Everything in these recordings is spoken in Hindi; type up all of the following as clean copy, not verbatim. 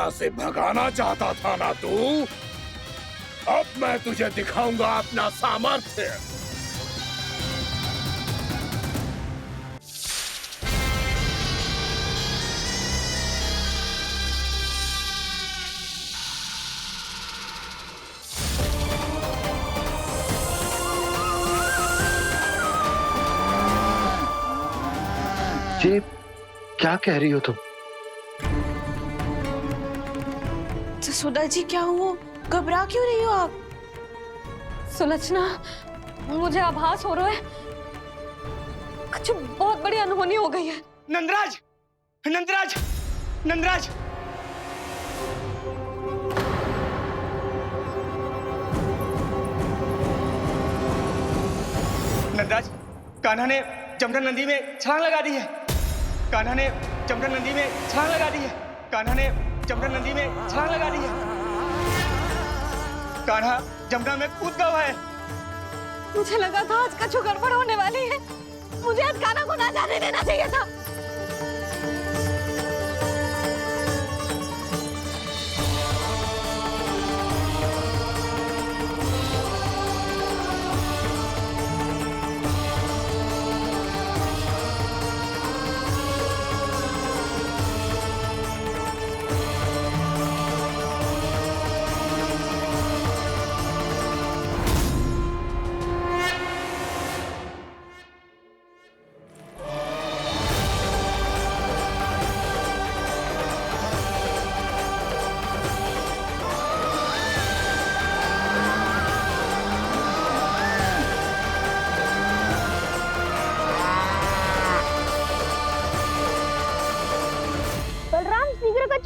यहाँ से भगाना चाहता था ना तू? अब मैं तुझे दिखाऊंगा अपना सामर्थ्य। ये क्या कह रही हो तुम? सुधा जी क्या हुआ? घबरा क्यों रही हो आप? सुलक्षणा, मुझे आभास हो रहा है कुछ बहुत बड़ी अनहोनी हो गई है। नंदराज, नंदराज, नंदराज! नंदराज, कान्हा ने जमना नदी में छलांग लगा दी है। कान्हा ने जमना नदी में छलांग लगा दी है। कान्हा ने जमना नदी में छलांग लगा दी है। कान्हा जमना में कूद गया है। मुझे लगा था आज का गड़बड़ होने वाली है। मुझे आज कान्हा को ना जाने देना चाहिए था।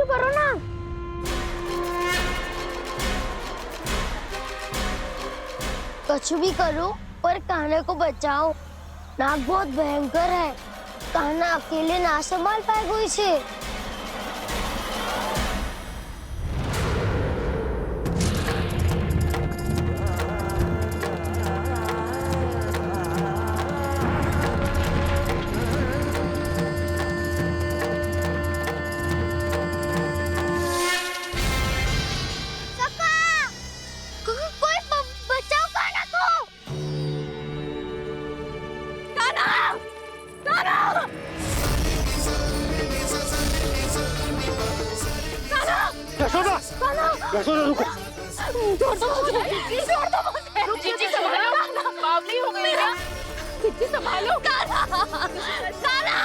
करो ना। कुछ भी करो पर कान्हा को बचाओ। नाग बहुत भयंकर है। कान्हा अकेले ना संभाल पाएगा इसे। यशोदा रुको। जोर दो मुझे। जीजी संभालो। बावली हो गई क्या? जीजी संभालो। कान्हा! कान्हा!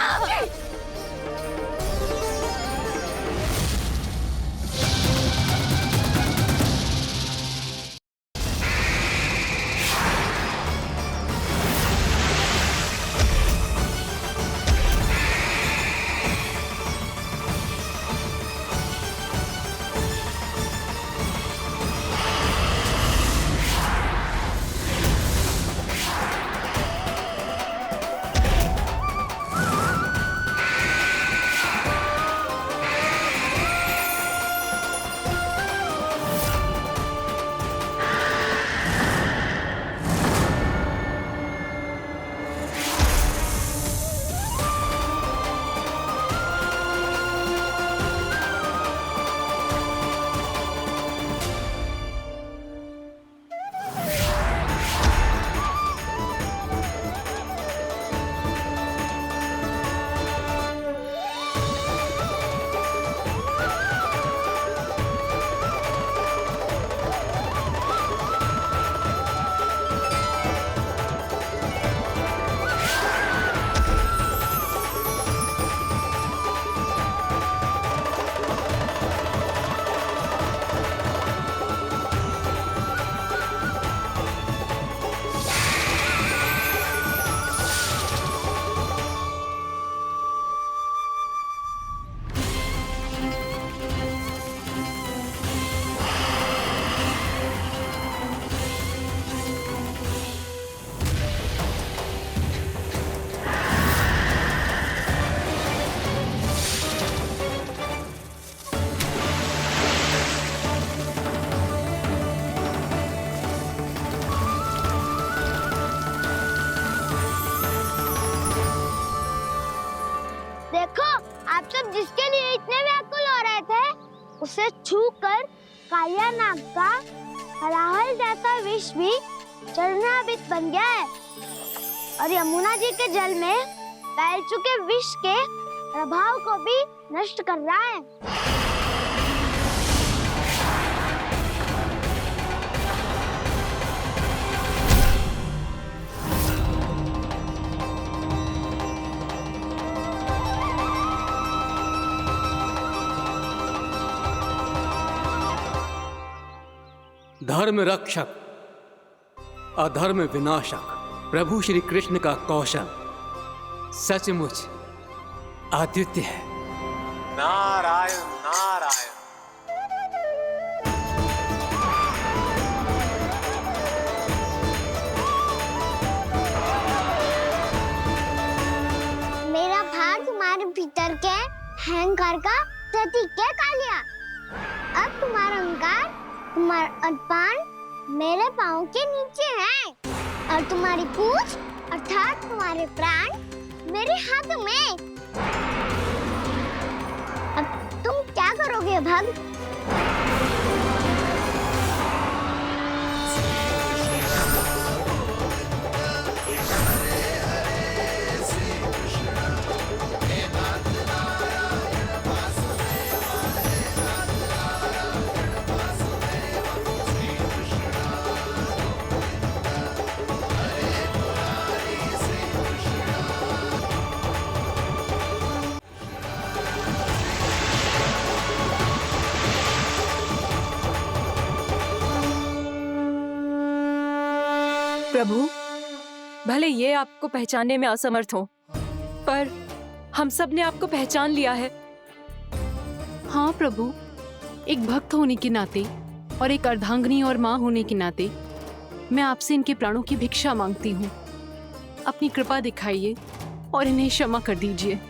उसे छूकर कालिया नाग का हलाहल जैसा विष भी चरणामृत बन गया है और यमुना जी के जल में फैल चुके विष के प्रभाव को भी नष्ट कर रहा है। धर्म रक्षक अधर्म विनाशक प्रभु श्री कृष्ण का कौशल सचमुच अद्वितीय है। नारायण नारायण। मेरा भाग तुम्हारे भीतर के अहंकार का प्रतीक है कालिया। अब तुम्हारा अहंकार, तुम्हारा अनपान मेरे पाँव के नीचे है और तुम्हारी पूंछ अर्थात तुम्हारे प्राण मेरे हाथ में। अब तुम क्या करोगे भाग? प्रभु, भले ये आपको पहचानने में असमर्थ हो, पर हम सब ने आपको पहचान लिया है। हाँ प्रभु, एक भक्त होने के नाते और एक अर्धांगिनी और माँ होने के नाते मैं आपसे इनके प्राणों की भिक्षा मांगती हूँ। अपनी कृपा दिखाइए और इन्हें क्षमा कर दीजिए।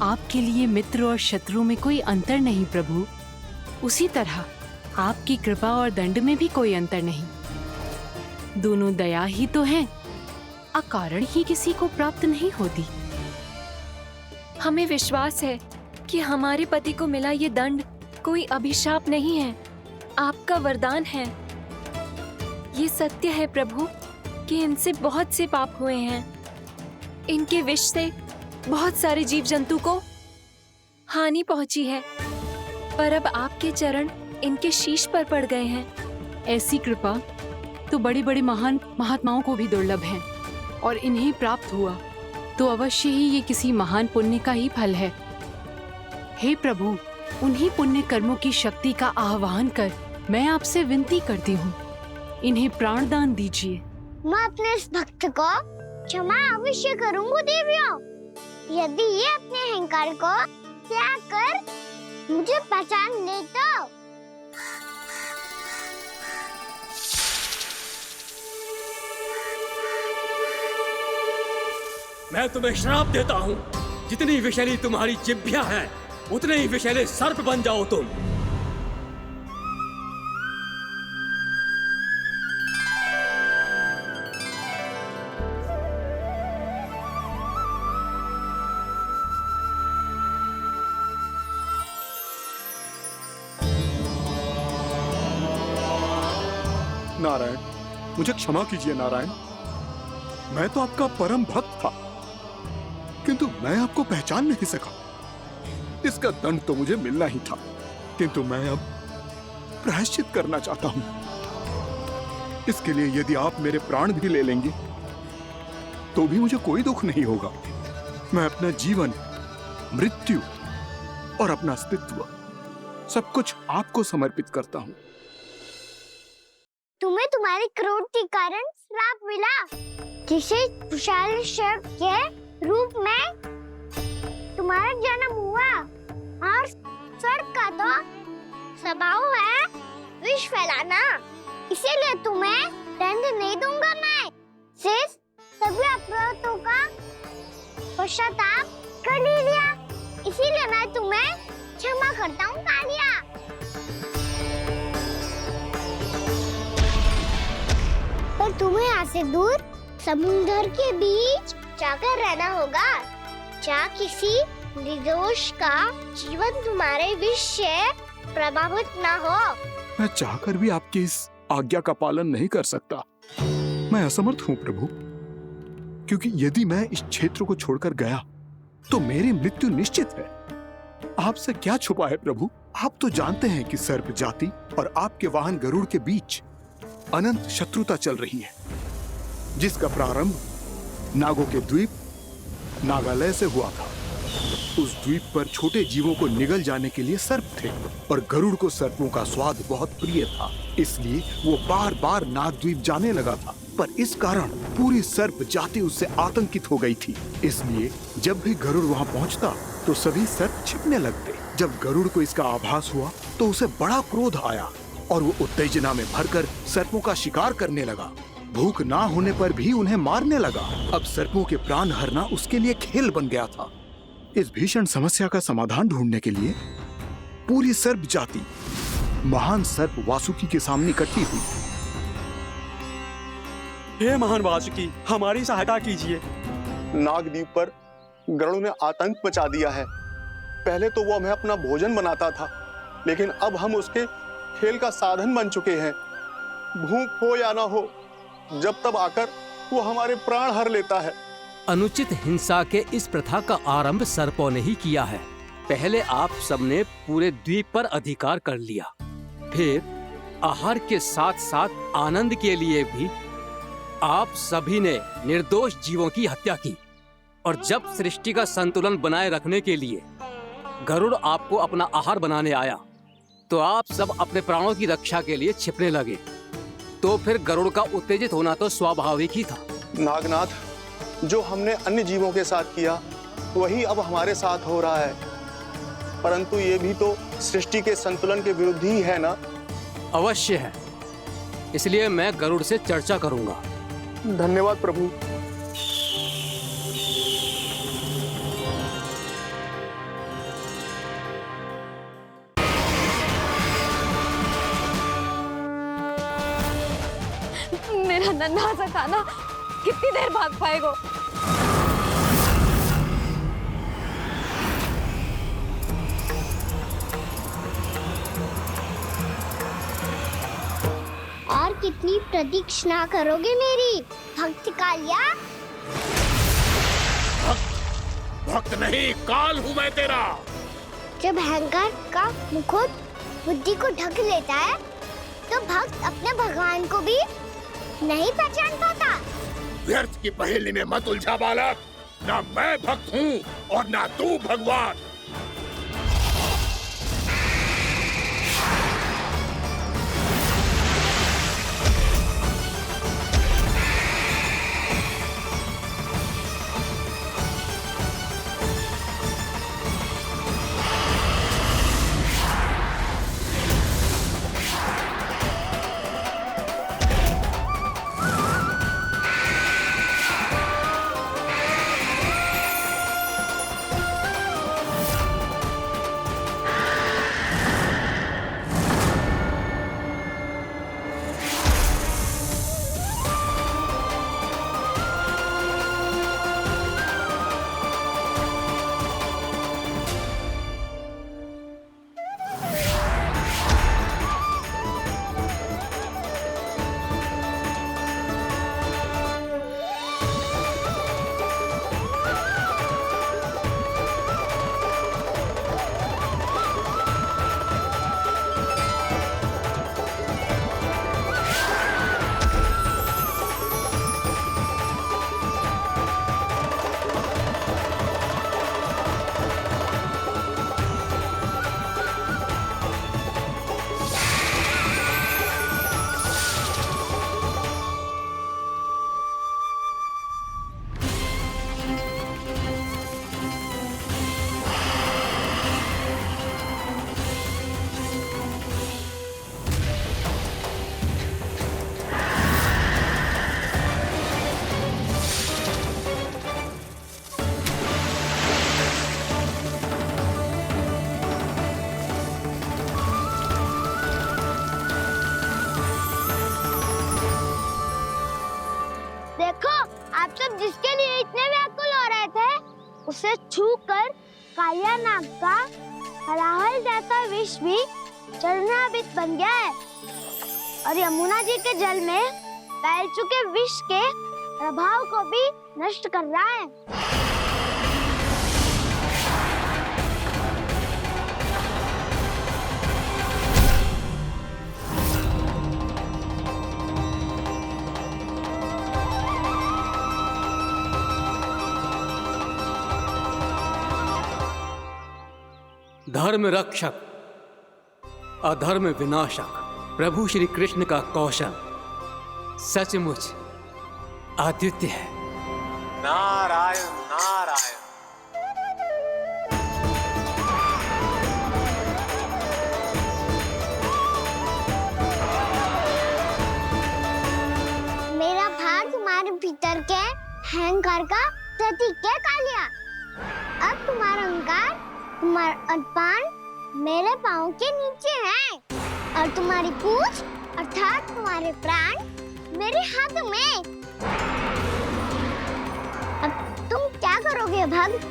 आपके लिए मित्र और शत्रु में कोई अंतर नहीं प्रभु। उसी तरह आपकी कृपा और दंड में भी कोई अंतर नहीं। दोनों दया ही तो हैं, अकारण ही किसी को प्राप्त नहीं होती। हमें विश्वास है कि हमारे पति को मिला ये दंड कोई अभिशाप नहीं है, आपका वरदान है। ये सत्य है प्रभु कि इनसे बहुत से पाप हुए हैं। इनके विष से बहुत सारे जीव जंतु को हानि पहुंची है, पर अब आपके चरण इनके शीश पर पड़ गए हैं। ऐसी कृपा तो बड़े बड़े महान महात्माओं को भी दुर्लभ है और इन्हें प्राप्त हुआ तो अवश्य ही ये किसी महान पुण्य का ही फल है। हे प्रभु, उन्हीं पुण्य कर्मों की शक्ति का आह्वान कर मैं आपसे विनती करती हूँ, इन्हें प्राण दान दीजिए। मैं अपने इस भक्त को क्षमा अवश्य करूँगी देवियों, यदि ये अपने अहंकार को त्याग कर मुझे पहचान ले तो। मैं तुम्हें श्राप देता हूँ, जितनी विषैली तुम्हारी जिह्वा है उतने ही विषैले सर्प बन जाओ तुम। नारायण, मुझे क्षमा कीजिए नारायण। मैं तो आपका परम भक्त था, किंतु मैं आपको पहचान नहीं सका। इसका दंड तो मुझे मिलना ही था, किंतु मैं अब प्रायश्चित करना चाहता हूं। इसके लिए यदि आप मेरे प्राण भी ले लेंगे तो भी मुझे कोई दुख नहीं होगा। मैं अपना जीवन, मृत्यु और अपना अस्तित्व सब कुछ आपको समर्पित करता हूं। तुम्हें तुम्हारी क्रोध के कारण श्राप मिला, जिसे विशाल सर्प के रूप में तुम्हारा जन्म हुआ और सर्प का तो स्वभाव है विष फैलाना। इसीलिए तुम्हें दंड नहीं दूंगा मैं। सिर्फ सभी अपराधों का पश्चाताप कर लिया, इसीलिए मैं तुम्हें क्षमा करता हूँ कालिया। पर तुम्हें यहाँ से दूर समुद्र के बीच जाकर रहना होगा, जहाँ किसी निर्दोष का जीवन तुम्हारे विष से प्रभावित ना हो। मैं चाहकर भी आपकी इस आज्ञा का पालन नहीं कर सकता। मैं असमर्थ हूं प्रभु, क्योंकि यदि मैं इस क्षेत्र को छोड़कर गया तो मेरी मृत्यु निश्चित है। आपसे क्या छुपा है प्रभु? आप तो जानते हैं कि सर्प जाति और आपके वाहन गरुड़ के बीच अनंत शत्रुता चल रही है, जिसका प्रारंभ नागों के द्वीप नागालय से हुआ था। उस द्वीप पर छोटे जीवों को निगल जाने के लिए सर्प थे और गरुड़ को सर्पों का स्वाद बहुत प्रिय था, इसलिए वो बार बार नागद्वीप जाने लगा था। पर इस कारण पूरी सर्प जाति उससे आतंकित हो गई थी। इसलिए जब भी गरुड़ वहां पहुंचता तो सभी सर्प छिपने लगते। जब गरुड़ को इसका आभास हुआ तो उसे बड़ा क्रोध आया और वो उत्तेजना में भरकर सर्पों का शिकार करने लगा। भूख ना होने पर भी उन्हें मारने लगा। अब सर्पों के प्राण हरना उसके लिए खेल बन गया था। इस भीषण समस्या का समाधान ढूंढने के लिए पूरी सर्प जाति महान सर्प वासुकी के सामने इकट्ठी हुई। हे महान वासुकी, हमारी सहायता कीजिए। नागद्वीप पर गरुड़ ने आतंक मचा दिया है। पहले तो वो हमें अपना भोजन बनाता था, लेकिन अब हम उसके खेल का साधन बन चुके हैं। भूख हो या ना हो, जब तब आकर वो हमारे प्राण हर लेता है। अनुचित हिंसा के इस प्रथा का आरंभ सर्पों ने ही किया है। पहले आप सबने पूरे द्वीप पर अधिकार कर लिया, फिर आहार के साथ साथ आनंद के लिए भी आप सभी ने निर्दोष जीवों की हत्या की। और जब सृष्टि का संतुलन बनाए रखने के लिए गरुड़ आपको अपना आहार बनाने आया तो आप सब अपने प्राणों की रक्षा के लिए छिपने लगे। तो फिर गरुड़ का उत्तेजित होना तो स्वाभाविक ही था। नागनाथ, जो हमने अन्य जीवों के साथ किया वही अब हमारे साथ हो रहा है, परंतु ये भी तो सृष्टि के संतुलन के विरुद्ध ही है ना? अवश्य है, इसलिए मैं गरुड़ से चर्चा करूंगा। धन्यवाद प्रभु। मेरा नन्हा सा खाना कितनी देर भाग पाएगा? और कितनी प्रतीक्षा करोगे मेरी भक्त कालिया? भक्त नहीं, काल हूं मैं तेरा। जब अहंकार का मुकुट बुद्धि को ढक लेता है तो भक्त अपने भगवान को भी नहीं पहचान पाता। व्यर्थ की पहेली में मत उलझा बालक। ना मैं भक्त हूँ और ना तू भगवान। जिसके लिए इतने व्याकुल हो रहे थे, उसे छूकर कालिया नाग का हलाहल जैसा विष भी चरणामृत बन गया है और यमुना जी के जल में फैल चुके विष के प्रभाव को भी नष्ट कर रहा है। धर्म रक्षक अधर्म विनाशक प्रभु श्री कृष्ण का कौशल सचमुच अद्वितीय है। नारायण नारायण। मेरा भार तुम्हारे भीतर के अहंकार का प्रतीक है कालिया। अब तुम्हारा अहंकार, तुम्हारा अभिमान मेरे पाँव के नीचे है और तुम्हारी पूंछ अर्थात तुम्हारे प्राण मेरे हाथ में। अब तुम क्या करोगे भक्त?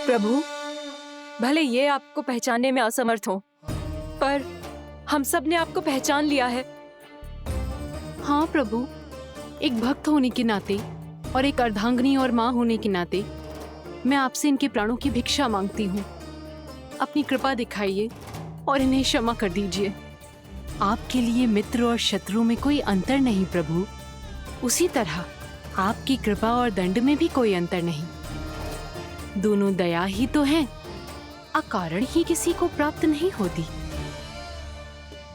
प्रभु, भले ये आपको पहचानने में असमर्थ हो, पर हम सब ने आपको पहचान लिया है। हाँ प्रभु, एक भक्त होने के नाते और एक अर्धांगिनी और माँ होने के नाते मैं आपसे इनके प्राणों की भिक्षा मांगती हूँ। अपनी कृपा दिखाइए और इन्हें क्षमा कर दीजिए। आपके लिए मित्र और शत्रु में कोई अंतर नहीं प्रभु। उसी तरह आपकी कृपा और दंड में भी कोई अंतर नहीं। दोनों दया ही तो हैं, अकारण ही किसी को प्राप्त नहीं होती।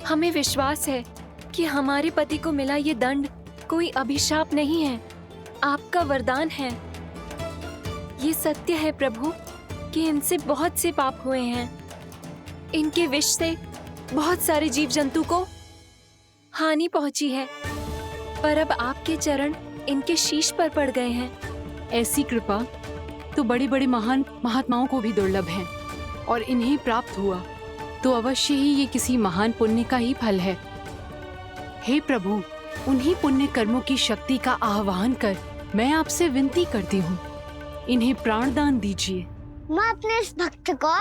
हमें विश्वास है कि हमारे पति को मिला ये दंड कोई अभिशाप नहीं है, आपका वरदान है। ये सत्य है प्रभु कि इनसे बहुत से पाप हुए हैं। इनके विष से बहुत सारे जीव जंतु को हानि पहुंची है, पर अब आपके चरण इनके शीश पर पड़ गए हैं। ऐसी कृपा तो बड़े बड़े महान महात्माओं को भी दुर्लभ है, और इन्हें प्राप्त हुआ तो अवश्य ही ये किसी महान पुण्य का ही फल है। हे प्रभु, उन्हीं पुण्य कर्मों की शक्ति का आह्वान कर मैं आपसे विनती करती हूँ, इन्हें प्राणदान दीजिए। मैं अपने इस भक्त को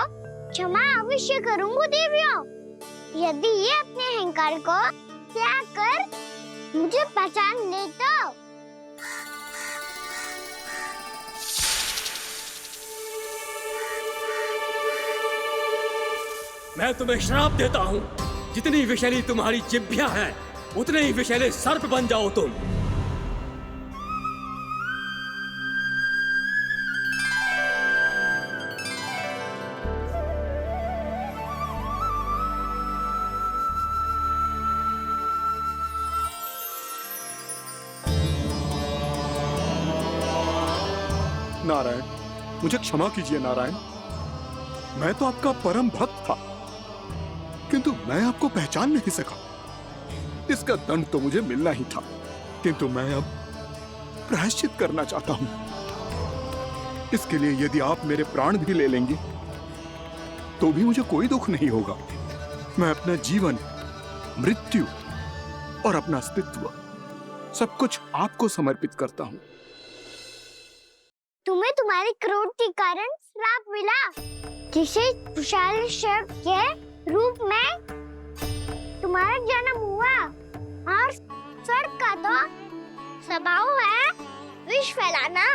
क्षमा अवश्य करूंगी देवियों, यदि ये अपने अहंकार को त्याग कर मुझे पहचान ले तो। मैं तुम्हें श्राप देता हूँ, जितनी विषैली तुम्हारी जिह्वा है उतने ही विषैले सर्प बन जाओ तुम। नारायण, मुझे क्षमा कीजिए नारायण। मैं तो आपका परम भक्त था, किंतु मैं आपको पहचान नहीं सका। इसका दंड तो मुझे मिलना ही था, किंतु मैं अब प्रायश्चित करना चाहता हूं। इसके लिए यदि आप मेरे प्राण भी ले लेंगे तो भी मुझे कोई दुख नहीं होगा। मैं अपना जीवन, मृत्यु और अपना अस्तित्व सब कुछ आपको समर्पित करता हूं। तुम्हें तुम्हारे क्रोध के कारण श्राप मिला, जिसे विशाल सर्प के रूप में तुम्हारा जन्म हुआ, और सर्प का तो स्वभाव है विष फैलाना।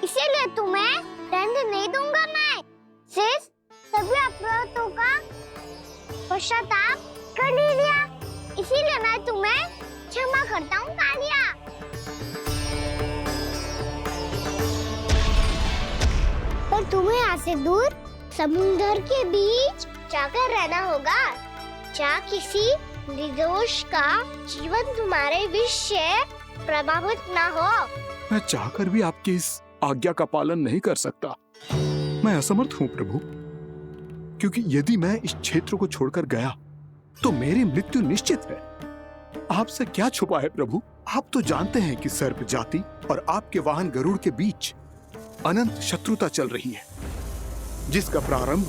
इसीलिए तुम्हें दंड नहीं दूंगा मैं, सिर्फ सभी अपराधों का पश्चाताप कर लिया। इसीलिए मैं तुम्हें क्षमा करता हूँ कालिया। पर तुम्हें यहाँ से दूर समुद्र के बीच जाकर रहना होगा, जहाँ किसी निर्दोष का जीवन तुम्हारे विष से प्रभावित ना हो। मैं चाहकर भी आपकी इस आज्ञा का पालन नहीं कर सकता। मैं असमर्थ हूं प्रभु, क्योंकि यदि मैं इस क्षेत्र को छोड़कर गया तो मेरी मृत्यु निश्चित है। आपसे क्या छुपा है प्रभु? आप तो जानते हैं कि सर्प जाति और आपके वाहन गरुड़ के बीच अनंत शत्रुता चल रही है, जिसका प्रारंभ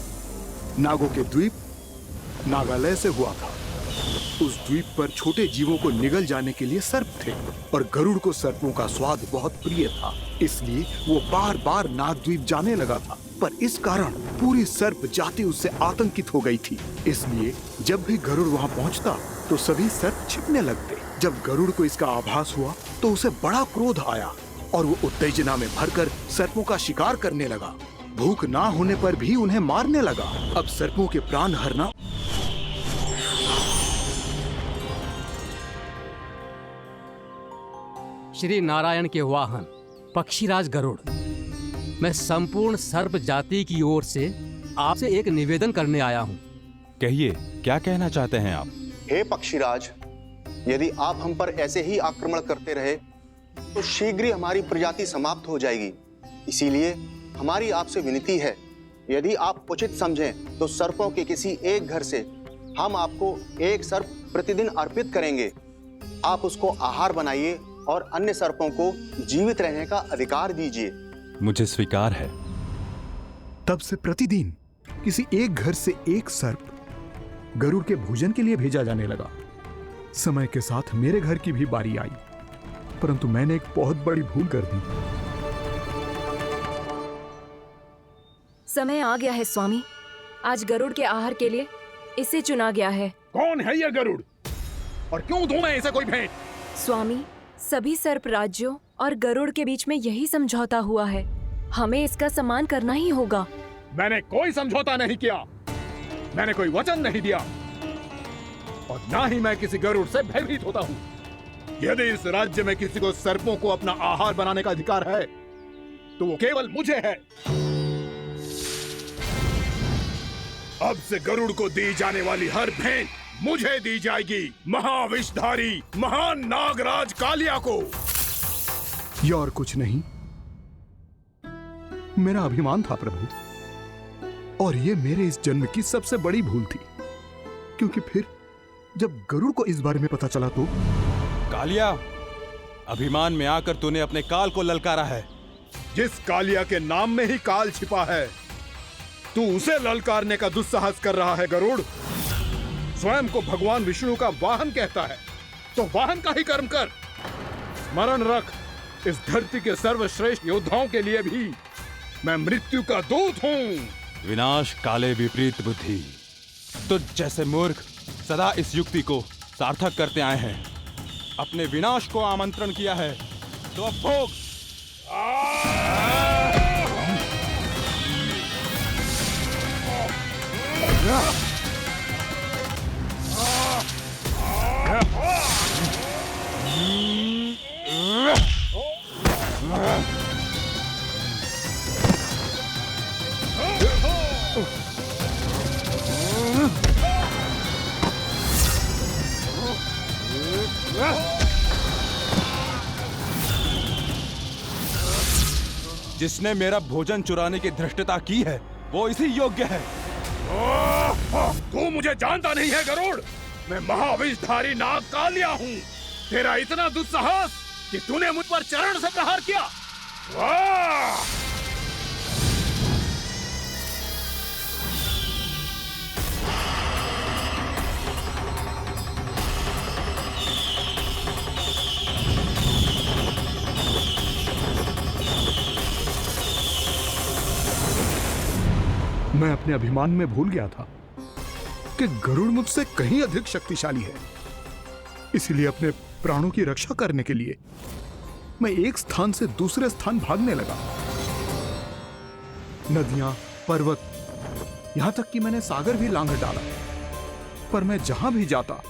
नागों के द्वीप नागालय से हुआ था। उस द्वीप पर छोटे जीवों को निगल जाने के लिए सर्प थे और गरुड़ को सर्पों का स्वाद बहुत प्रिय था, इसलिए वो बार बार नागद्वीप जाने लगा था। पर इस कारण पूरी सर्प जाति उससे आतंकित हो गई थी, इसलिए जब भी गरुड़ वहां पहुंचता तो सभी सर्प छिपने लगते। जब गरुड़ को इसका आभास हुआ तो उसे बड़ा क्रोध आया और वो उत्तेजना में भरकर सर्पों का शिकार करने लगा। भूख ना होने पर भी उन्हें मारने लगा। अब सर्पों के प्राण हरना श्री नारायण के वाहन पक्षीराज गरुड़, मैं संपूर्ण सर्प जाति की ओर से आपसे एक निवेदन करने आया हूँ। कहिए, क्या कहना चाहते हैं आप? हे पक्षीराज, यदि आप हम पर ऐसे ही आक्रमण करते रहे तो शीघ्र ही हमारी प्रजाति समाप्त हो जाएगी। इसीलिए हमारी आपसे विनती है, यदि आप उचित समझें तो सर्पों के किसी एक घर से हम आपको एक सर्प प्रतिदिन अर्पित करेंगे। आप उसको आहार बनाइए और अन्य सर्पों को जीवित रहने का अधिकार दीजिए। मुझे स्वीकार है। तब से प्रतिदिन किसी एक घर से एक सर्प गरुड़ के भोजन के लिए भेजा जाने लगा। समय के साथ मेरे घर की भी बारी आई, परंतु मैंने एक बहुत बड़ी भूल कर दी। समय आ गया है स्वामी, आज गरुड़ के आहार के लिए इसे चुना गया है। कौन है यह गरुड़ और क्यों दूं मैं इसे कोई भेंट? स्वामी, सभी सर्प राज्यों और गरुड़ के बीच में यही समझौता हुआ है, हमें इसका सम्मान करना ही होगा। मैंने कोई समझौता नहीं किया, मैंने कोई वचन नहीं दिया और ना ही मैं किसी गरुड़ से भयभीत होता हूँ। यदि इस राज्य में किसी को सर्पों को अपना आहार बनाने का अधिकार है तो वो केवल मुझे है। अब से गरुड़ को दी जाने वाली हर भेंट मुझे दी जाएगी, महाविषधारी महान नागराज कालिया को। यह और कुछ नहीं, मेरा अभिमान था प्रभु, और ये मेरे इस जन्म की सबसे बड़ी भूल थी, क्योंकि फिर जब गरुड़ को इस बारे में पता चला तो। कालिया, अभिमान में आकर तूने अपने काल को ललकारा है। जिस कालिया के नाम में ही काल छिपा है, तू उसे ललकारने का दुस्साहस कर रहा है गरुड़। स्वयं को भगवान विष्णु का वाहन कहता है तो वाहन का ही कर्म कर। स्मरण रख, इस धरती के सर्वश्रेष्ठ योद्धाओं के लिए भी मैं मृत्यु का दूत हूँ। विनाश काले विपरीत बुद्धि, तुझ जैसे मूर्ख सदा इस युक्ति को सार्थक करते आए हैं। अपने विनाश को आमंत्रण किया है तो अब भोग। जिसने मेरा भोजन चुराने की धृष्टता की है वो इसी योग्य है। तू मुझे जानता नहीं है गरुड़, मैं महाविषधारी नाग कालिया हूँ। तेरा इतना दुस्साहस कि तूने मुझ पर चरण से प्रहार किया। मैं अपने अभिमान में भूल गया था कि गरुड़ मुझसे कहीं अधिक शक्तिशाली है। इसलिए अपने प्राणों की रक्षा करने के लिए मैं एक स्थान से दूसरे स्थान भागने लगा। नदियां, पर्वत, यहां तक कि मैंने सागर भी लांघ डाला, पर मैं जहां भी जाता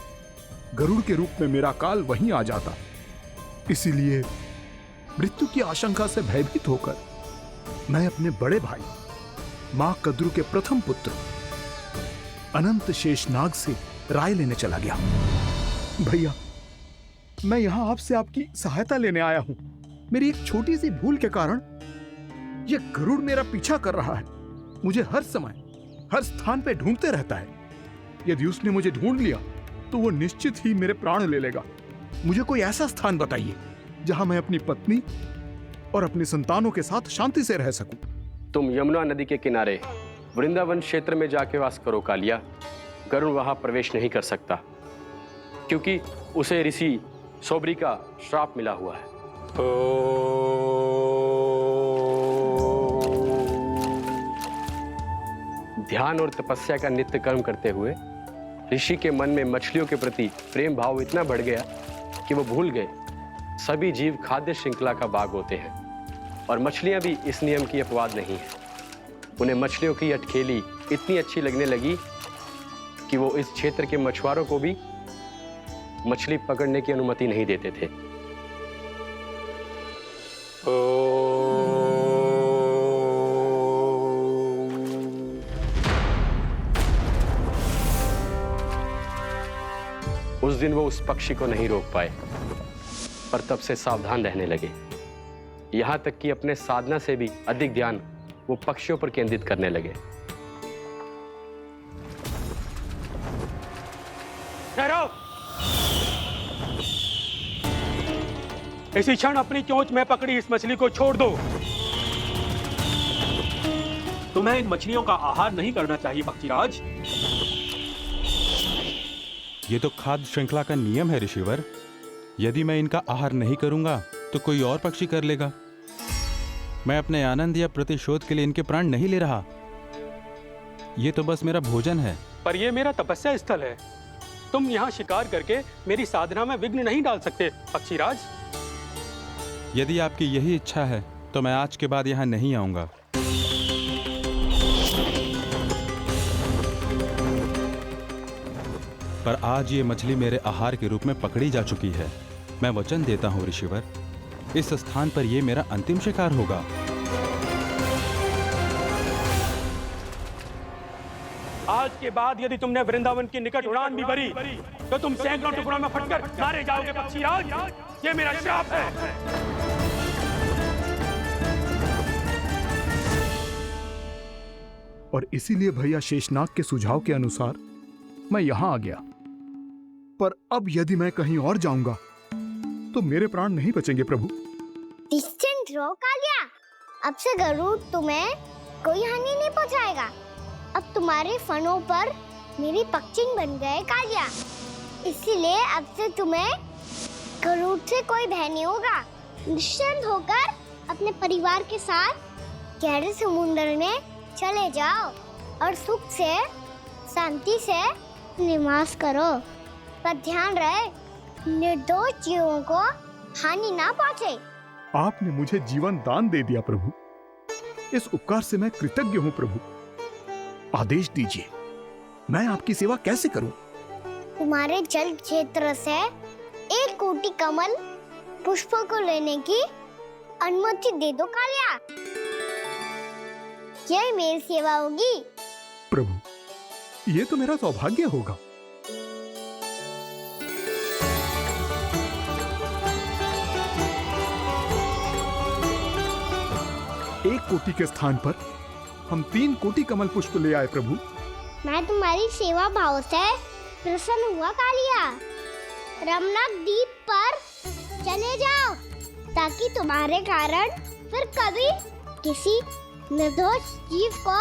गरुड़ के रूप में मेरा काल वहीं आ जाता। इसीलिए मृत्यु की आशंका से भयभीत होकर मैं अपने बड़े भाई मां कद्रू के प्रथम पुत्र अनंत शेषनाग से राय लेने चला गया। भैया, मैं यहां आपसे आपकी सहायता लेने आया हूं। मेरी एक छोटी सी भूल के कारण ये गरुड़ मेरा पीछा कर रहा है, मुझे हर समय हर स्थान पे ढूंढते रहता है। यदि उसने मुझे ढूंढ लिया तो वो निश्चित ही मेरे प्राण ले लेगा। मुझे कोई ऐसा स्थान बताइए जहां मैं अपनी पत्नी और अपनी संतानों के साथ शांति से रह सकूं। तुम यमुना नदी के किनारे वृंदावन क्षेत्र में जाके वास करो कालिया। गरुड़ वहां प्रवेश नहीं कर सकता क्योंकि उसे ऋषि सोबरी का श्राप मिला हुआ है। ध्यान और तपस्या का नित्य कर्म करते हुए ऋषि के मन में मछलियों के प्रति प्रेम भाव इतना बढ़ गया कि वो भूल गए सभी जीव खाद्य श्रृंखला का भाग होते हैं और मछलियां भी इस नियम की अपवाद नहीं है। उन्हें मछलियों की अटखेली इतनी अच्छी लगने लगी कि वो इस क्षेत्र के मछुआरों को भी मछली पकड़ने की अनुमति नहीं देते थे। उस दिन वो उस पक्षी को नहीं रोक पाए, पर तब से सावधान रहने लगे। यहां तक कि अपने साधना से भी अधिक ध्यान वो पक्षियों पर केंद्रित करने लगे। ठहरो! इसी क्षण अपनी चोंच में पकड़ी इस मछली को छोड़ दो। तुम्हें इन मछलियों का आहार नहीं करना चाहिए पक्षीराज। ये तो खाद्य श्रृंखला का नियम है ऋषिवर। यदि मैं इनका आहार नहीं करूंगा तो कोई और पक्षी कर लेगा। मैं अपने आनंद या प्रतिशोध के लिए इनके प्राण नहीं ले रहा। ये तो बस मेरा भोजन है। पर यह मेरा तपस्या स्थल है। तुम यहाँ शिकार करके मेरी साधना में विघ्न नहीं डाल सकते पक्षीराज। यदि आपकी यही इच्छा है तो मैं आज के बाद यहाँ नहीं आऊंगा। पर आज ये मछली मेरे आहार के रूप में पकड़ी जा चुकी है। मैं वचन देता हूँ ऋषिवर, इस स्थान पर ये मेरा अंतिम शिकार होगा। आज के बाद यदि तुमने वृंदावन की निकट उड़ान भी भरी तो तुम सैकड़ों टुकड़ों में फटकर मारे जाओगे पक्षीराज। ये मेरा श्राप है। और इसीलिए भैया शेषनाग के सुझाव के अनुसार मैं यहां आ गया। पर अब यदि मैं कहीं और जाऊंगा तो मेरे प्राण नहीं बचेंगे प्रभु। डिस्टेंट रहो कालिया। अब से गरुड़ तुम्हें कोई हानि नहीं पहुंचाएगा। अब तुम्हारे फनों पर मेरी पक्षिंग बन गए कालिया। इसीलिए अब से तुम्हें गरुड़ से कोई भय नहीं होगा। निश्चिंत होकर अपने परिवार के साथ गहरे समुद्र में चले जाओ और सुख से शांति से निवास करो। पर ध्यान रहे निर्दोष जीवों को हानि ना पहुंचे। आपने मुझे जीवन दान दे दिया प्रभु। इस उपकार से मैं कृतज्ञ हूँ प्रभु। आदेश दीजिए, मैं आपकी सेवा कैसे करूं? तुम्हारे जल क्षेत्र से 1 कोटि कमल पुष्पों को लेने की अनुमति दे दो कालिया। यह मेरी सेवा होगी। प्रभु, ये तो मेरा सौभाग्य होगा। एक कोटि के स्थान पर हम 3 कोटि कमल पुष्प ले आए प्रभु। मैं तुम्हारी सेवा भाव से प्रसन्न हुआ कालिया। रमनाथ द्वीप पर चले जाओ ताकि तुम्हारे कारण फिर कभी किसी निर्दोष जीव को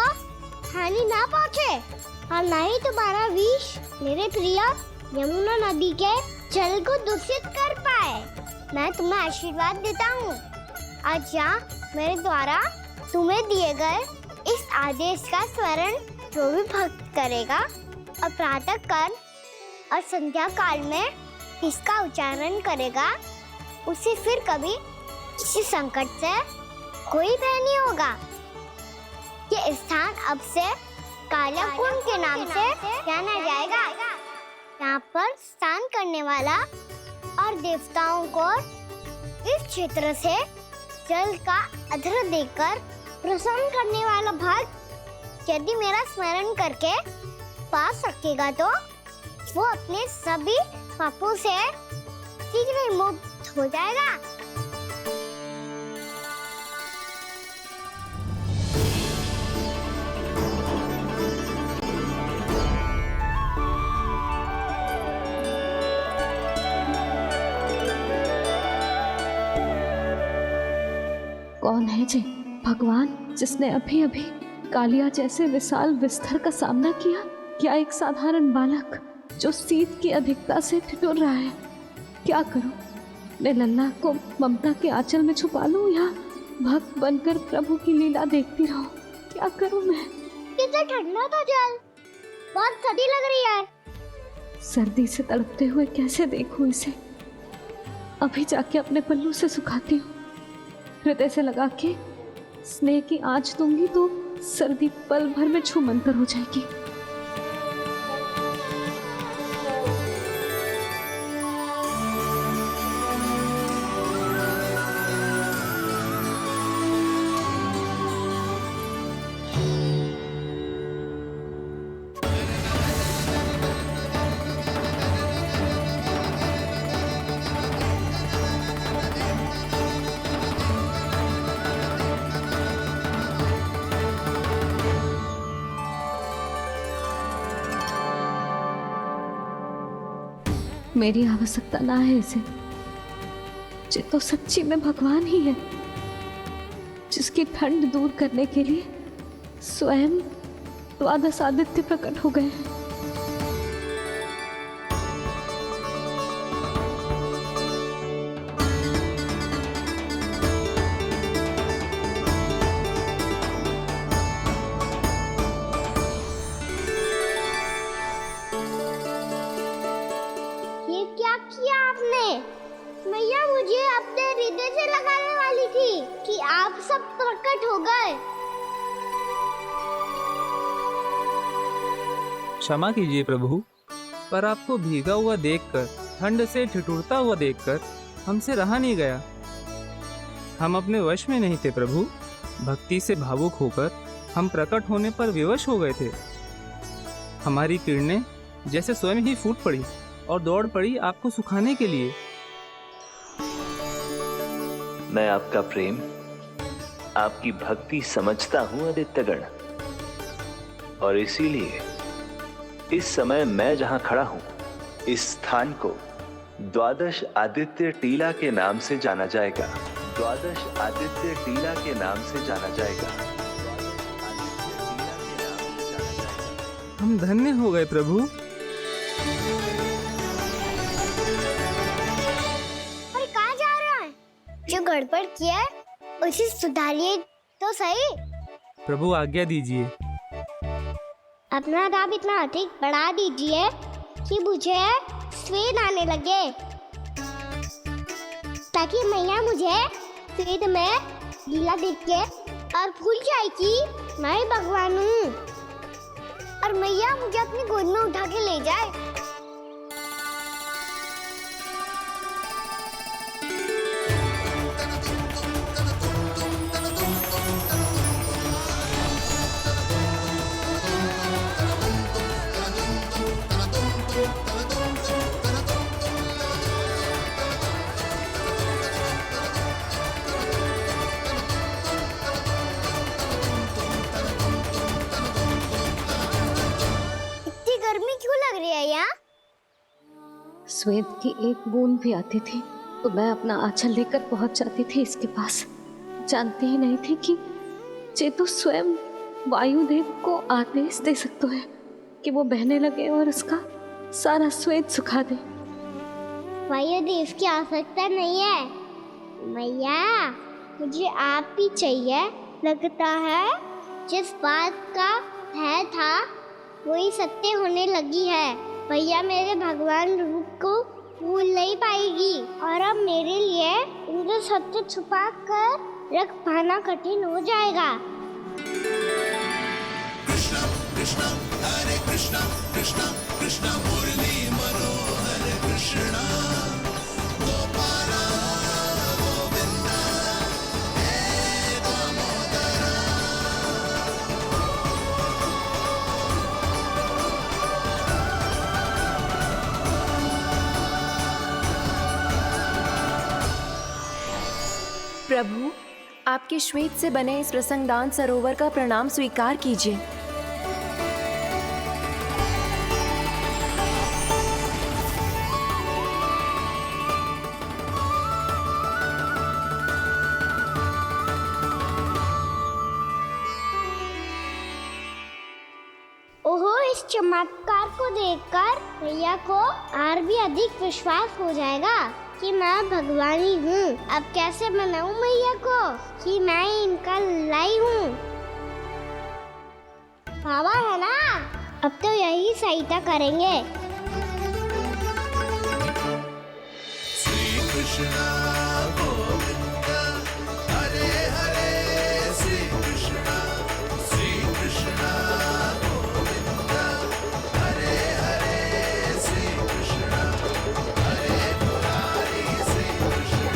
हानि ना पहुंचे और न ही तुम्हारा विष मेरे प्रिय यमुना नदी के जल को दूषित कर पाए। मैं तुम्हें आशीर्वाद देता हूँ। आज यहाँ मेरे द्वारा तुम्हें दिए गए इस आदेश का स्मरण जो भी भक्त करेगा और प्रातः काल और संध्या काल में इसका उच्चारण करेगा, उसे फिर कभी किसी संकट से कोई भय नहीं होगा। ये स्थान अब से काला कुंड के नाम से जाना जाएगा। यहाँ पर स्नान करने वाला और देवताओं को इस क्षेत्र से जल का अर्घ्य देकर प्रसन्न करने वाला भक्त यदि मेरा स्मरण करके पास रखेगा तो वो अपने सभी पापों से शीघ्र ही मुक्त हो जाएगा। कौन है जे भगवान जिसने अभी अभी कालिया जैसे विशाल विस्तर का सामना किया, क्या एक साधारण बालक जो शीत की अधिकता से ठिठुर रहा है? क्या करूं? मैं लल्ला को ममता के आंचल में छुपा लूं या भक्त बनकर प्रभु की लीला देखती रहूं? क्या करूं मैं? कितना ठंडा था जल, बहुत सर्दी लग रही है। सर्दी से तड़पते हुए कैसे देखूं इसे? अभी जाके अपने पल्लू से सुखाती हूँ, हृदय से लगा के स्नेह की आंच दूंगी तो सर्दी पल भर में छूमंतर हो जाएगी। मेरी आवश्यकता ना है इसे, ये तो सच्ची में भगवान ही है जिसकी ठंड दूर करने के लिए स्वयं द्वादश आदित्य प्रकट हो गए हैं। क्या किया आपने? मैया मुझे अपने हृदय से लगाने वाली थी कि आप सब प्रकट हो गए। क्षमा कीजिए प्रभु, पर आपको भीगा हुआ देखकर, ठंड से ठिठुरता हुआ देखकर हमसे रहा नहीं गया। हम अपने वश में नहीं थे प्रभु। भक्ति से भावुक होकर हम प्रकट होने पर विवश हो गए थे। हमारी किरणें जैसे स्वयं ही फूट पड़ी और दौड़ पड़ी आपको सुखाने के लिए। मैं आपका प्रेम, आपकी भक्ति समझता हूं आदित्यगण, और इसीलिए इस समय मैं जहां खड़ा हूं, इस स्थान को द्वादश आदित्य टीला के नाम से जाना जाएगा। द्वादश आदित्य टीला के नाम से जाना जाएगा। हम धन्य हो गए प्रभु। और कहाँ जा रहा है? जो गड़बड़ किया है उसे सुधारिए तो सही। प्रभु आज्ञा दीजिए। अपना दाब इतना अधिक बढ़ा दीजिए कि मुझे स्वेद आने लगे, ताकि मैया मुझे स्वेद में लीला देख के और भूल जाए कि मैं भगवान हूँ, और मैया मुझे अपनी गोद में उठा के ले जाए। स्वेद की एक बूंद भी आती थी तो मैं अपना आंचल लेकर पहुंच जाती थी इसके पास। जानती ही नहीं थी कि चेतु स्वयं वायुदेव को आदेश दे सकते हैं कि वो बहने लगे और उसका सारा स्वेद सुखा दे। वायुदेव की आवश्यकता नहीं है मैया, मुझे आप ही चाहिए। लगता है जिस बात का भय था वही सत्य होने लगी है। भैया मेरे भगवान रूप को भूल नहीं पाएगी, और अब मेरे लिए उनके सत्य छुपा कर रख पाना कठिन हो जाएगा। कृष्णा कृष्णा हरे कृष्णा कृष्णा कृष्णा मुरली मनोहर कृष्णा गोपाला गोविंदा हे दामोदरा। प्रभु, आपके श्वेत से बने इस प्रसंगदान सरोवर का प्रणाम स्वीकार कीजिए। इस चमत्कार को देखकर मैया को और भी अधिक विश्वास हो जाएगा कि मैं भगवान ही हूँ। अब कैसे मनाऊं मैया को कि मैं इनका लाई हूँ। बाबा है ना, अब तो यही सहायता करेंगे। श्री कृष्ण गोविंद हरे हरे श्री कृष्ण गोविंद हरे हरे श्री कृष्ण हरे मुरारी श्री कृष्ण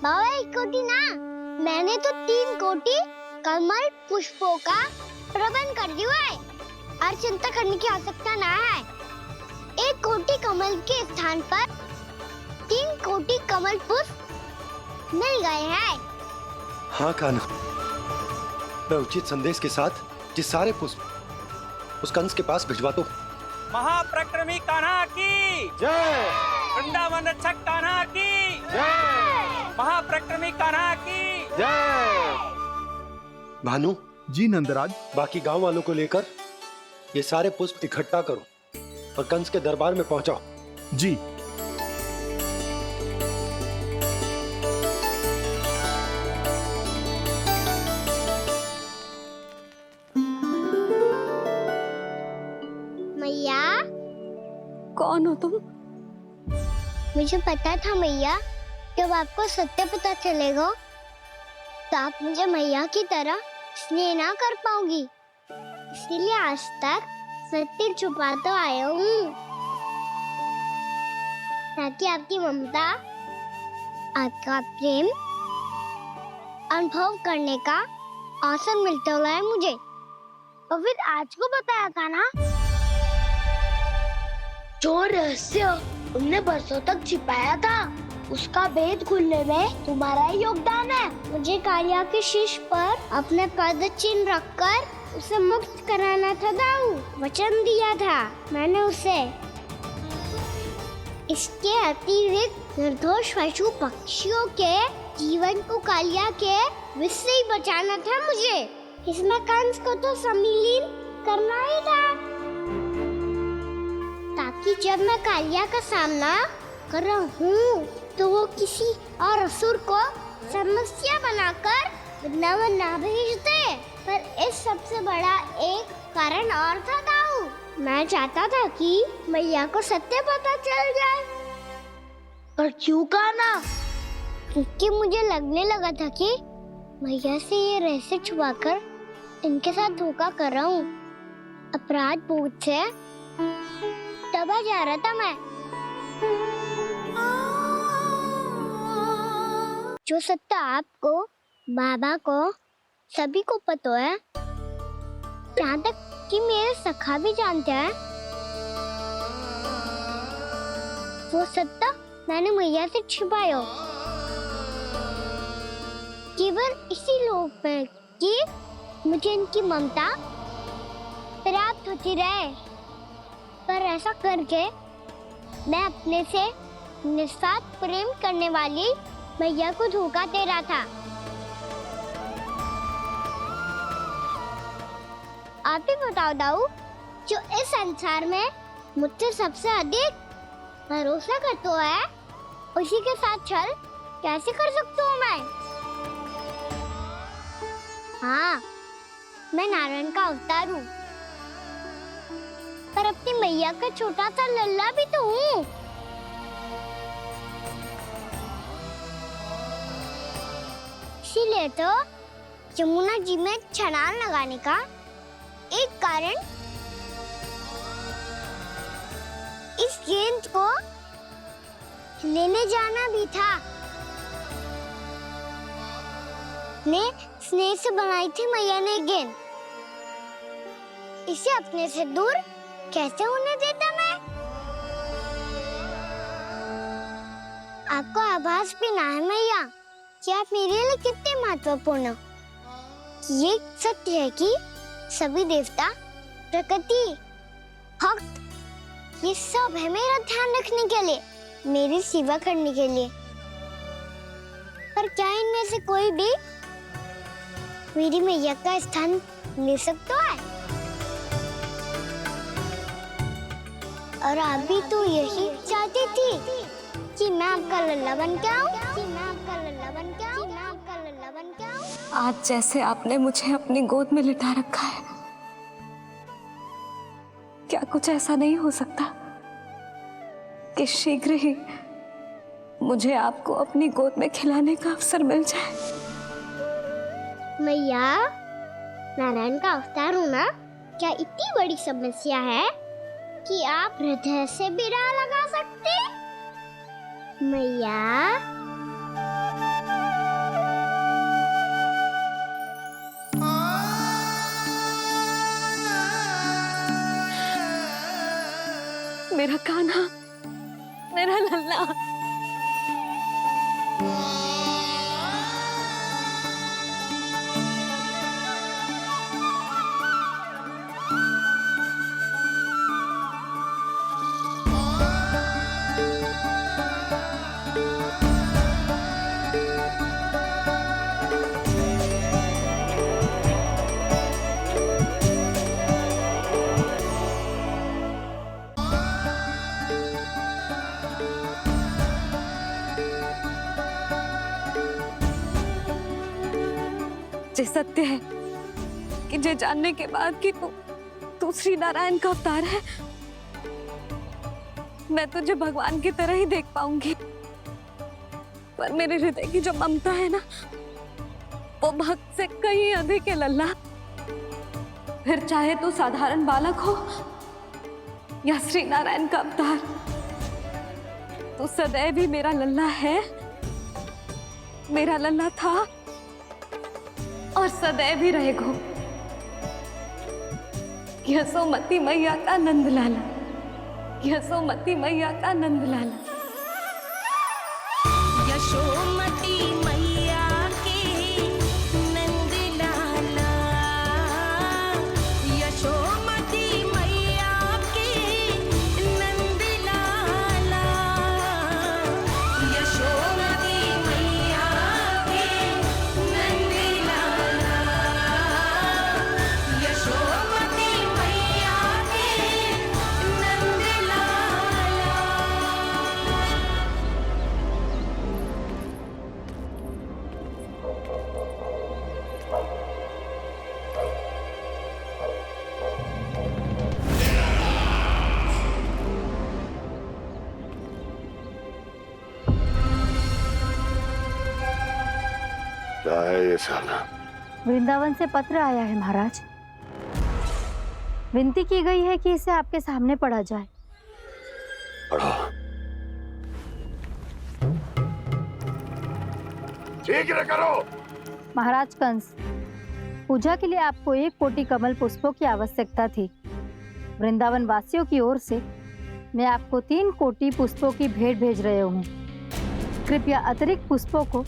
बाबा एक कोटी ना, मैंने तो 3 कोटी कमल पुष्पों का प्रबंध कर दिया है और चिंता करने की आवश्यकता ना है। 1 कोटी कमल के स्थान पर 3 कोटी कमल पुष्प मिल गए हैं। हाँ कान्हा, मैं उचित संदेश के साथ ये सारे पुष्प उस कंस के पास भिजवा दो। महाप्रक्रमी कान्हा की जय। वृंदावन रक्षक कान्हा की जय। महाप्रक्रमी कान्हा की जय। भानु जी नंदराज, बाकी गांव वालों को लेकर ये सारे पुष्प इकट्ठा करो और कंस के दरबार में पहुंचाओ। जी। मैया, कौन हो तुम? मुझे पता था मैया, जब आपको सत्य पता चलेगा तो आप मुझे मैया की तरह स्नेह ना कर पाओगी, इसीलिए आज तक सत्य छुपाते आया हूँ ताकि आपकी ममता, आपका प्रेम अनुभव करने का अवसर मिलते हुए मुझे। और फिर आज को बताया था ना, जो रहस्य तुमने बरसों तक छिपाया था उसका भेद खुलने में तुम्हारा ही योगदान है। मुझे कालिया के शीश पर अपने पद चिन्ह रखकर उसे मुक्त कराना था दाऊ, वचन दिया था मैंने उसे। इसके अतिरिक्त निर्दोष पशु पक्षियों के जीवन को कालिया के विष से ही बचाना था मुझे। इसमें कंस को तो सम्मिलित करना ही था, ताकि जब मैं कालिया का सामना कर रहा हूँ तो वो किसी और असुर को समस्या बनाकर वृंदावन ना भेज दे। पर इस सबसे बड़ा एक कारण और था दाऊ, मैं चाहता था कि मैया को सत्य पता चल जाए। पर क्यों कहा ना? क्योंकि मुझे लगने लगा था कि मैया से ये रहस्य छुपाकर इनके साथ धोखा कर रहा हूँ। अपराध बोझ से दबा जा रहा था मैं। जो सत्य आपको, बाबा को, सभी को पता है, यहाँ तक कि मेरे सखा भी जानते हैं, वो सत्य मैंने मैया से छिपाया केवल इसी लोक में कि मुझे इनकी ममता प्राप्त होती रहे। पर ऐसा करके मैं अपने से निस्वार्थ प्रेम करने वाली मैया को धोखा दे रहा था। आप ही बताओ दाऊ, जो इस संसार में मुझसे सबसे अधिक भरोसा करता है, उसी के साथ छल कैसे कर सकता हूँ मैं? हाँ, मैं नारायण का अवतार हूँ, पर अपनी मैया का छोटा सा लल्ला भी तो हूँ। इसीलिए तो यमुना जी में छलांग लगाने का एक कारण इस गेंद को लेने जाना भी था। ने स्नेह से बनाई थी मैया ने गेंद, इसे अपने से दूर कैसे होने देता मैं? आपको आभास भी ना है मैया कि आप मेरे लिए कितने महत्वपूर्ण हो। ये सत्य है कि सभी देवता, प्रकृति, भक्त, ये सब है मेरा ध्यान रखने के लिए, मेरी सेवा करने के लिए। पर क्या इनमें से कोई भी मेरी मैया का स्थान ले सकता है? और आप भी तो यही चाहती थी कि मैं आपका लल्ला बन के आऊं, कि मैं आपका लल्ला बन के आऊं, कि मैं आपका लल्ला बन के आऊं। आज जैसे आपने मुझे अपनी गोद में लिटा रखा है, क्या कुछ ऐसा नहीं हो सकता कि शीघ्र ही मुझे आपको अपनी गोद में खिलाने का अवसर मिल जाए? मैया, नारायण का अवतार होना क्या इतनी बड़ी समस्या है कि आप हृदय से भी ना लगा सकते? मैया, मेरा कान्हा, मेरा लल्ला। ये सत्य है कि ये जानने के बाद कि तू श्री नारायण का अवतार है, मैं तुझे भगवान की तरह ही देख पाऊंगी। पर मेरे हृदय की जो ममता है ना, वो भक्त से कहीं अधिक है लल्ला। फिर चाहे तू साधारण बालक हो या श्री नारायण का अवतार, तू सदैव ही मेरा लल्ला है, मेरा लल्ला था और सदैव ही रहेगा। यशोमती मैया का नंद लाला, यशोमती मैया का नंद लाला। यशोमती मैया के नंद लाला, यशोमती मैया के नंद लाला, यशोमती मैया के नंद लाला, यशोमती मैया के नंद लाला। क्या है ये साला? वृंदावन से पत्र आया है महाराज। विनती की गई है कि इसे आपके सामने पढ़ा जाए। पढ़ो। शीघ्र करो। महाराज कंस, पूजा के लिए आपको 1 कोटि कमल पुष्पों की आवश्यकता थी। वृंदावन वासियों की ओर से मैं आपको 3 कोटि पुष्पों की भेंट भेज रहे हूँ। कृपया अतिरिक्त पुष्पों को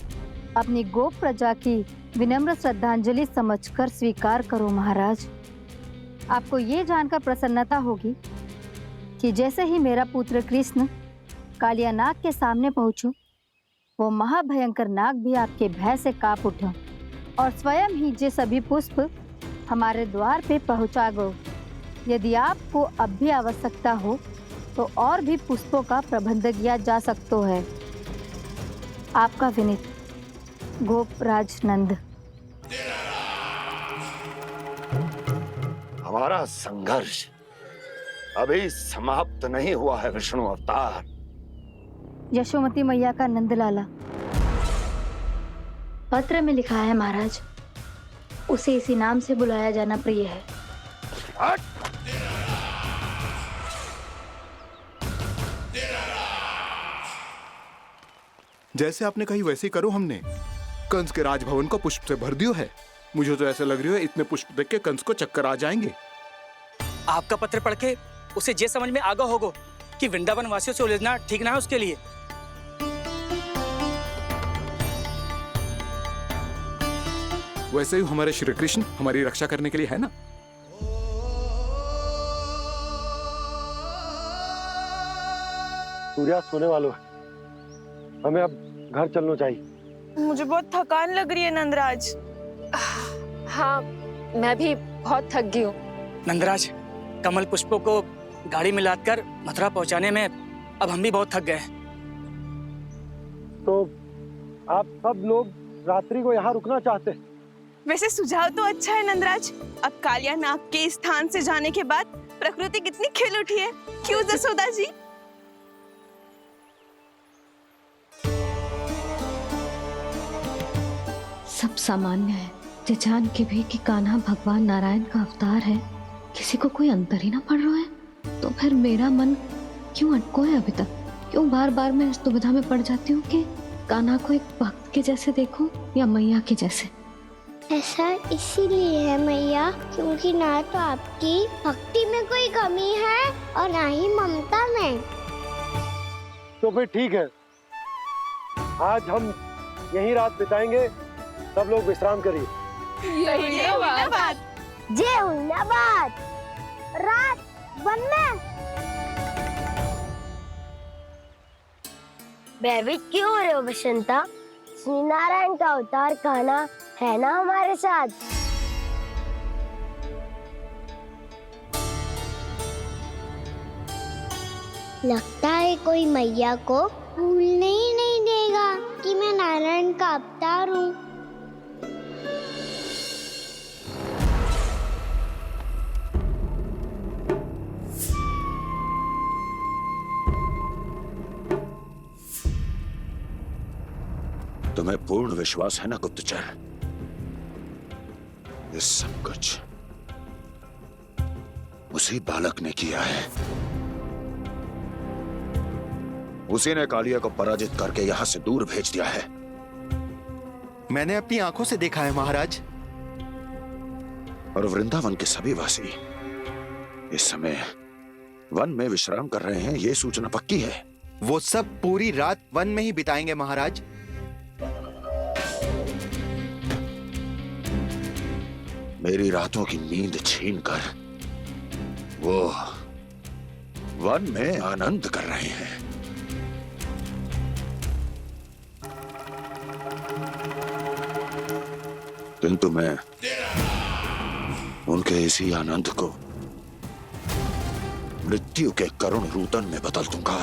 अपनी गोप प्रजा की विनम्र श्रद्धांजलि समझकर स्वीकार करो महाराज। आपको ये जानकर प्रसन्नता होगी कि जैसे ही मेरा पुत्र कृष्ण कालिया नाग के सामने पहुंचो, वो महाभयंकर नाग भी आपके भय से कांप उठा और स्वयं ही ये सभी पुष्प हमारे द्वार पे पहुंचा गो। यदि आपको अब भी आवश्यकता हो तो और भी पुष्पों का प्रबंध किया जा सकता है। आपका विनीत गोपराज नंद। हमारा संघर्ष अभी समाप्त नहीं हुआ है विष्णु अवतार। यशोमती मैया का नंदलाला। पत्र में लिखा है महाराज, उसे इसी नाम से बुलाया जाना प्रिय है। जैसे आपने कही वैसे ही करो। हमने कंस के राजभवन को पुष्प से भर दियो है। मुझे तो ऐसे लग रही है इतने पुष्प देख के कंस को चक्कर आ जाएंगे। आपका पत्र पढ़ के उसे ये समझ में आगा होगा कि वृंदावन वासियों से उलझना ठीक ना है उसके लिए। वैसे ही हमारे श्री कृष्ण हमारी रक्षा करने के लिए है ना। सूर्यास्त होने वाला है, हमें अब घर चलना चाहिए। मुझे बहुत थकान लग रही है नंदराज। हाँ, मैं भी बहुत थक गई हूँ। नंदराज, कमल पुष्पों को गाड़ी में लादकर मथुरा पहुंचाने में अब हम भी बहुत थक गए। तो आप सब लोग रात्रि को यहाँ रुकना चाहते हैं? वैसे सुझाव तो अच्छा है नंदराज। अब कालिया नाग के इस स्थान से जाने के बाद प्रकृति कितनी खिल उठी है, क्यों जसोदा जी? सब सामान्य है, ये जान के भी कि कान्हा भगवान नारायण का अवतार है, किसी को कोई अंतर ही ना पड़ रहा है। तो फिर मेरा मन क्यों अटको है अभी तक? क्यों बार बार मैं इस दुविधा में पड़ जाती हूँ कि कान्हा को एक भक्त के जैसे देखूं या मैया के जैसे? ऐसा इसीलिए है मैया क्योंकि ना तो आपकी भक्ति में कोई कमी है और ना ही ममता में। तो फिर ठीक है, आज हम यहीं रात बिताएंगे। सब लोग विश्राम करिए। जय हुइलाबाद। जय हुइलाबाद। रात वन में भयभीत क्यों हो रहे हो बसंता? श्री नारायण का अवतार कान्हा है ना हमारे साथ। लगता है कोई मैया को भूलने ही नहीं देगा कि मैं नारायण का अवतार हूँ। तुम्हें पूर्ण विश्वास है ना गुप्तचर? ये सब कुछ उसी बालक ने किया है। उसी ने कालिया को पराजित करके यहां से दूर भेज दिया है। मैंने अपनी आंखों से देखा है महाराज। और वृंदावन के सभी वासी इस समय वन में विश्राम कर रहे हैं, ये सूचना पक्की है। वो सब पूरी रात वन में ही बिताएंगे महाराज। मेरी रातों की नींद छीनकर वो वन में आनंद कर रहे हैं। किंतु मैं उनके इसी आनंद को मृत्यु के करुण रूतन में बदल दूंगा।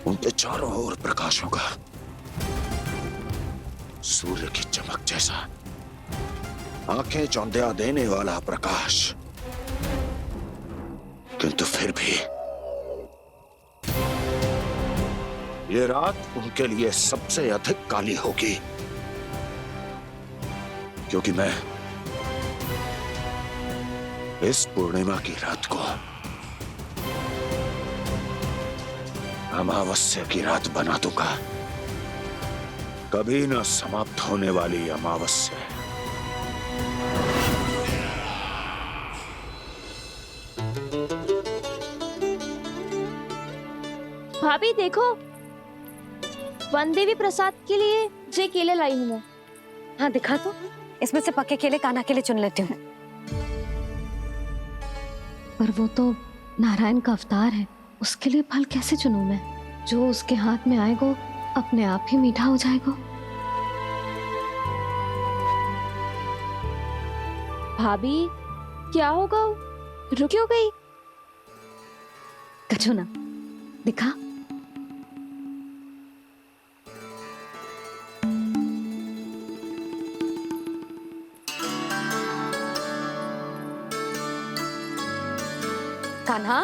उनके चारों ओर प्रकाश होगा, सूर्य की चमक जैसा, आंखें चौंधिया देने वाला प्रकाश। किंतु फिर भी ये रात उनके लिए सबसे अधिक काली होगी, क्योंकि मैं इस पूर्णिमा की रात को अमावस्या की रात बना दूंगा। कभी न समाप्त होने वाली अमावस्या। भाभी देखो, वन देवी प्रसाद के लिए ये केले लाई हूँ मैं। हाँ दिखा तो, इसमें से पक्के केले कान्हा के लिए चुन लेती हूँ। पर वो तो नारायण का अवतार है, उसके लिए फल कैसे चुनूं मैं? जो उसके हाथ में आएगा अपने आप ही मीठा हो जाएगा। भाभी क्या होगा? रुक क्यों गई? कछू ना दिखा। कान्हा,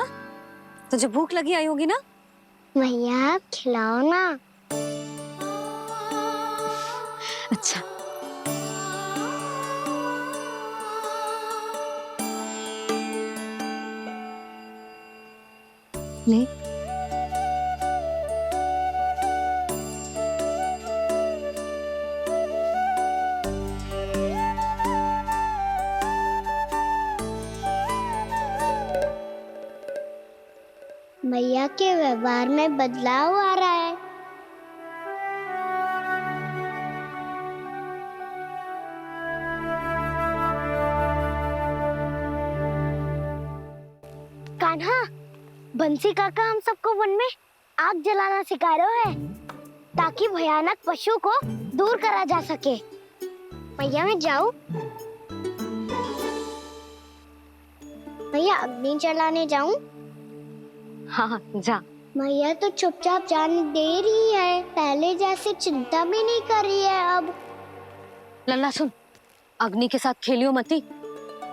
तुझे भूख लगी आई होगी ना? मैया आप खिलाओ ना। अच्छा, ले। मैया के व्यवहार में बदलाव आ रहा है। कान्हा, बंसी काका हम सबको वन में आग जलाना सिखा रहे हैं। ताकि भयानक पशु को दूर करा जा सके। मैया मैं जाऊं? मैया अग्नि जलाने जाऊं? हाँ जा। मैया तो चुपचाप जाने दे रही है, पहले जैसे चिंता भी नहीं कर रही है अब। लल्ला सुन, अग्नि के साथ खेलियो मती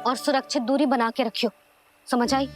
और सुरक्षित दूरी बना के रखियो, समझ आई?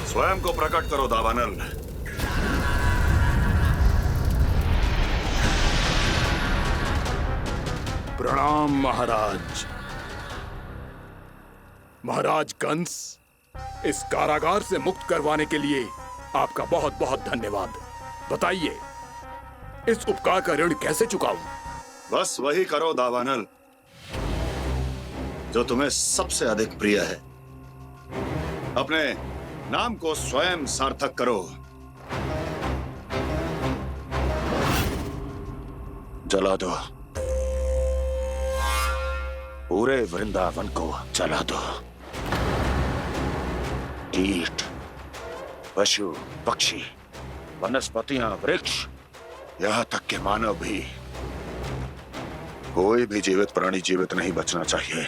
स्वयं को प्रकट करो दावानल। प्रणाम महाराज। महाराज कंस, इस कारागार से मुक्त करवाने के लिए आपका बहुत बहुत धन्यवाद। बताइए, इस उपकार का ऋण कैसे चुकाऊं? बस वही करो दावानल जो तुम्हें सबसे अधिक प्रिय है। अपने नाम को स्वयं सार्थक करो। जला दो, पूरे वृंदावन को जला दो। कीट, पशु, पक्षी, वनस्पतियां, वृक्ष, यहां तक के मानव भी, कोई भी जीवित प्राणी जीवित नहीं बचना चाहिए।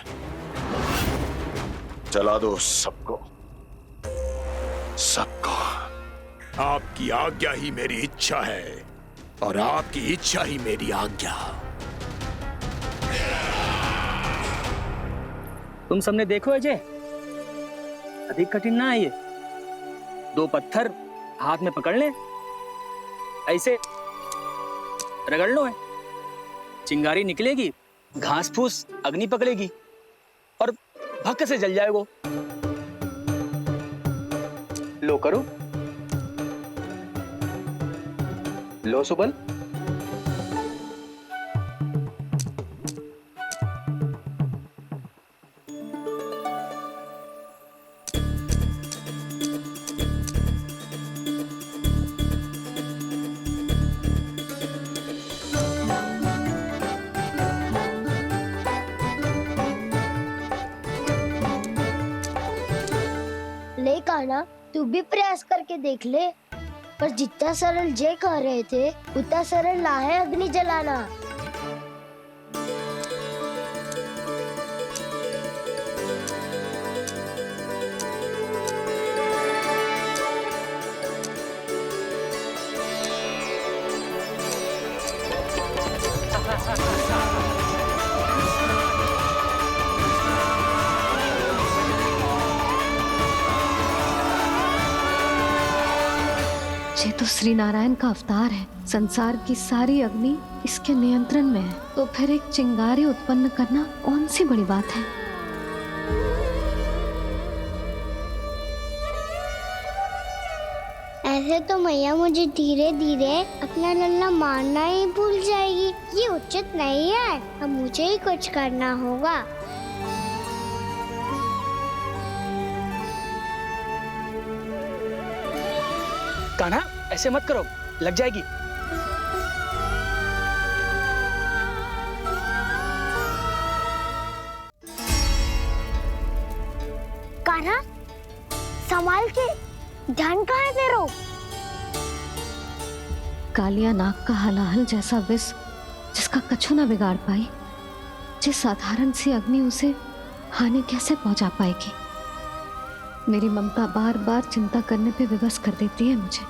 जला दो सबको, सबको। आपकी आज्ञा ही मेरी इच्छा है और आपकी इच्छा ही मेरी आज्ञा। तुम सबने देखो अजय, अधिक कठिन ना है ये। 2 पत्थर हाथ में पकड़ ले, ऐसे रगड़ लो है, चिंगारी निकलेगी, घास फूस अग्नि पकड़ेगी और भक्क से जल जाएगा। लो करो, लो सुबल। ले कान्हा, तू भी प्रयास करके देख ले। पर जितना सरल जय कह रहे थे, उतना सरल ना है अग्नि जलाना। ये तो श्री नारायण का अवतार है। संसार की सारी अग्नि इसके नियंत्रण में है, तो फिर एक चिंगारी उत्पन्न करना कौन सी बड़ी बात है। ऐसे तो मैया मुझे धीरे धीरे अपना लल्ला मारना ही भूल जाएगी। ये उचित नहीं है, अब मुझे ही कुछ करना होगा। कान्हा, ऐसे मत करो, लग जाएगी। कान्हा, संभाल के, जान कहाँ है तेरो? कालिया नाग का हलाहल जैसा विष जिसका कछु ना बिगाड़ पाई, जिस साधारण सी अग्नि उसे हानि कैसे पहुंचा पाएगी। मेरी ममता बार बार चिंता करने पे विवश कर देती है मुझे।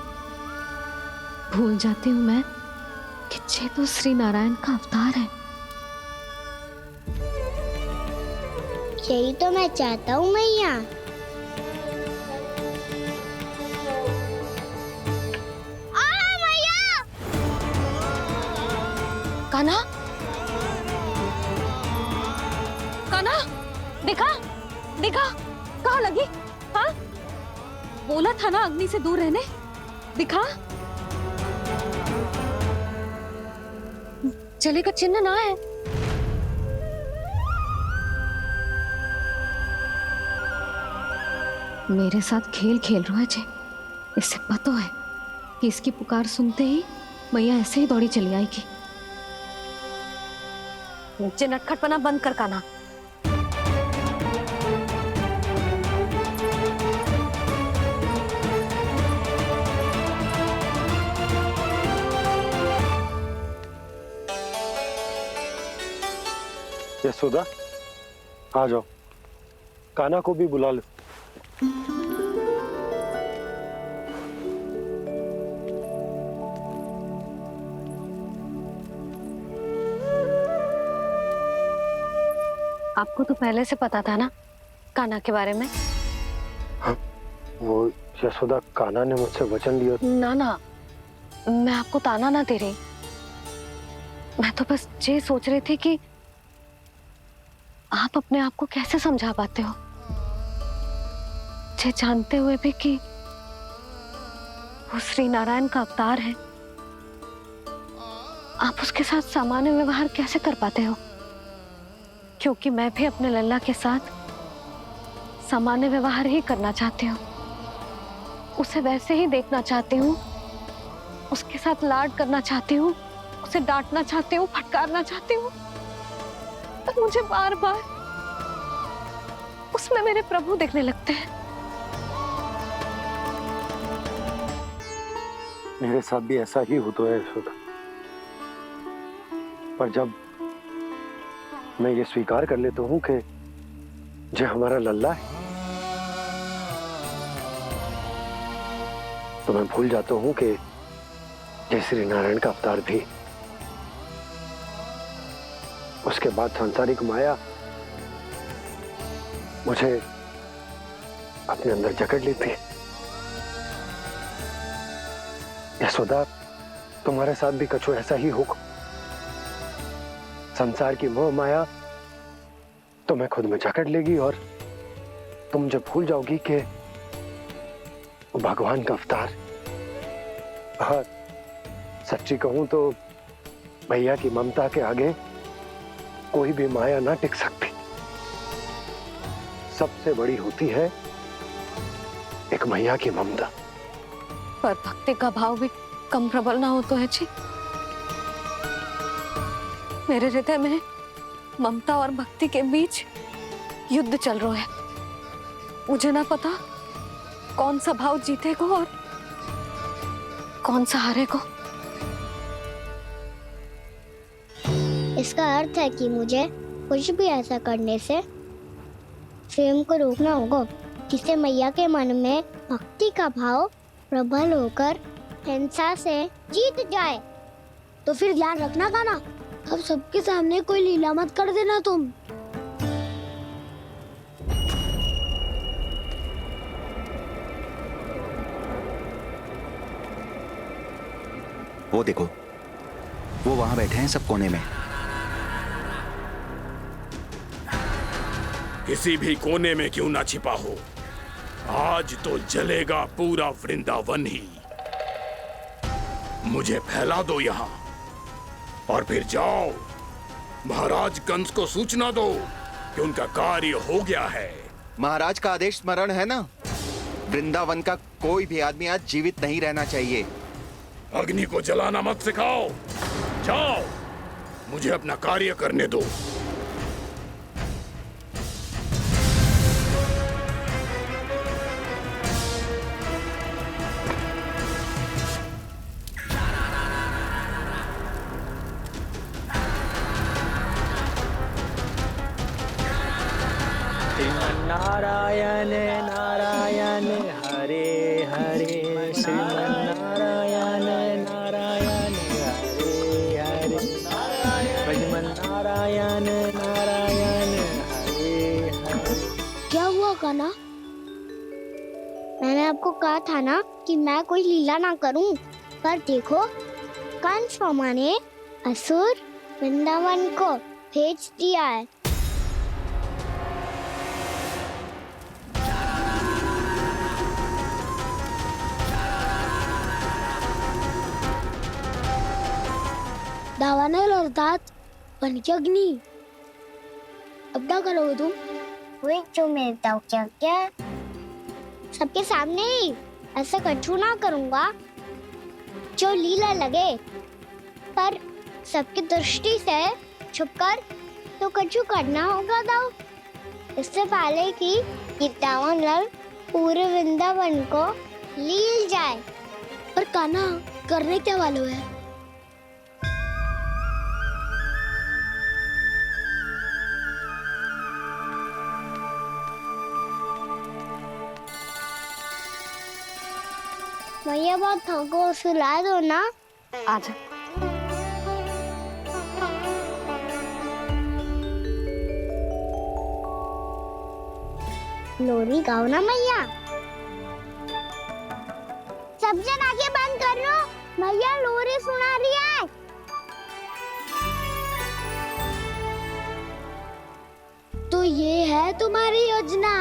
भूल जाती हूँ मैं कि ये तो श्री नारायण का अवतार है। यही तो मैं चाहता हूँ मैया। कान्हा, कान्हा, देखा देखा कहाँ लगी? हाँ, बोला था ना अग्नि से दूर रहने। दिखा, जले का चिन्ह ना है। मेरे साथ खेल खेल रहा है जे। इससे पता है कि इसकी पुकार सुनते ही मैया ऐसे ही दौड़ी चली आएगी। मुझे नटखटपना बंद कर कान्हा। यशोदा, आ जाओ, कान्हा को भी बुला लो। आपको तो पहले से पता था ना कान्हा के बारे में? हाँ, वो यशोदा, कान्हा ने मुझसे वचन लिया। ना ना, मैं आपको ताना ना दे रही। मैं तो बस ये सोच रही थी कि आप अपने आप को कैसे समझा पाते हो, ये जानते हुए भी कि वो श्री नारायण का अवतार है। आप उसके साथ सामान्य व्यवहार कैसे कर पाते हो? क्योंकि मैं भी अपने लल्ला के साथ सामान्य व्यवहार ही करना चाहती हूँ। उसे वैसे ही देखना चाहती हूँ, उसके साथ लाड करना चाहती हूँ, उसे डांटना चाहती हूँ, फटकारना चाहती हूँ। तो मुझे बार बार उसमें मेरे प्रभु दिखने लगते हैं। मेरे साथ भी ऐसा ही होता है यशोदा। पर जब मैं ये स्वीकार कर लेता हूँ कि जो हमारा लल्ला है, तो मैं भूल जाता हूँ कि जय श्री नारायण का अवतार भी। उसके बाद सांसारिक माया मुझे अपने अंदर जकड़ लेती है। यशोदा, तुम्हारे साथ भी कछु ऐसा ही होगा। संसार की मोह माया तुम्हें खुद में जकड़ लेगी और तुम जब भूल जाओगी कि भगवान का अवतार। और सच्ची कहूं तो भैया की ममता के आगे कोई भी माया ना टिक सकती। सबसे बड़ी होती है एक मैया की ममता। पर भक्ति का भाव भी कम प्रबल ना हो तो है जी। मेरे हृदय में ममता और भक्ति के बीच युद्ध चल रहा है। मुझे ना पता कौन सा भाव जीतेगा और कौन सा हारेगा। इसका अर्थ है कि मुझे कुछ भी ऐसा करने से स्वयं को रोकना होगा, जिससे मैया के मन में भक्ति का भाव प्रबल होकर हिंसा से जीत जाए। तो फिर ध्यान रखना कान्हा, अब सबके सामने कोई लीला मत कर देना तुम। वो देखो, वो वहां बैठे हैं सब कोने में। किसी भी कोने में क्यों ना छिपा हो, आज तो जलेगा पूरा वृंदावन ही। मुझे फैला दो यहाँ और फिर जाओ महाराज कंस को सूचना दो कि उनका कार्य हो गया है। महाराज का आदेश स्मरण है ना, वृंदावन का कोई भी आदमी आज जीवित नहीं रहना चाहिए। अग्नि को जलाना मत सिखाओ, जाओ मुझे अपना कार्य करने दो। हरे श्रीमन्नारायण नारायण हरे हरे श्रीमन्नारायण नारायण हरे हरे। क्या हुआ कान्हा? मैंने आपको कहा था ना कि मैं कोई लीला ना करूं, पर देखो कंस मामा ने असुर वृंदावन को भेज दिया है। दावानल और दांत बन के अग्नि। अब क्या करोगे तुम? वही जो मेरे दाव क्या क्या सबके सामने ही ऐसा कछु ना करूंगा जो लीला लगे, पर सबकी दृष्टि से छुपकर तो कछु करना होगा दाव। इससे पहले कि ये दावानल पूरे वृंदावन को लील जाए। पर कान्हा करने क्या वाले है? भैया बहुत थको, सुला दो ना। आजा। लोरी गाओ ना मैया। सब जन आंखें बंद कर लो, मैया लोरी सुना रही है। तो ये है तुम्हारी योजना?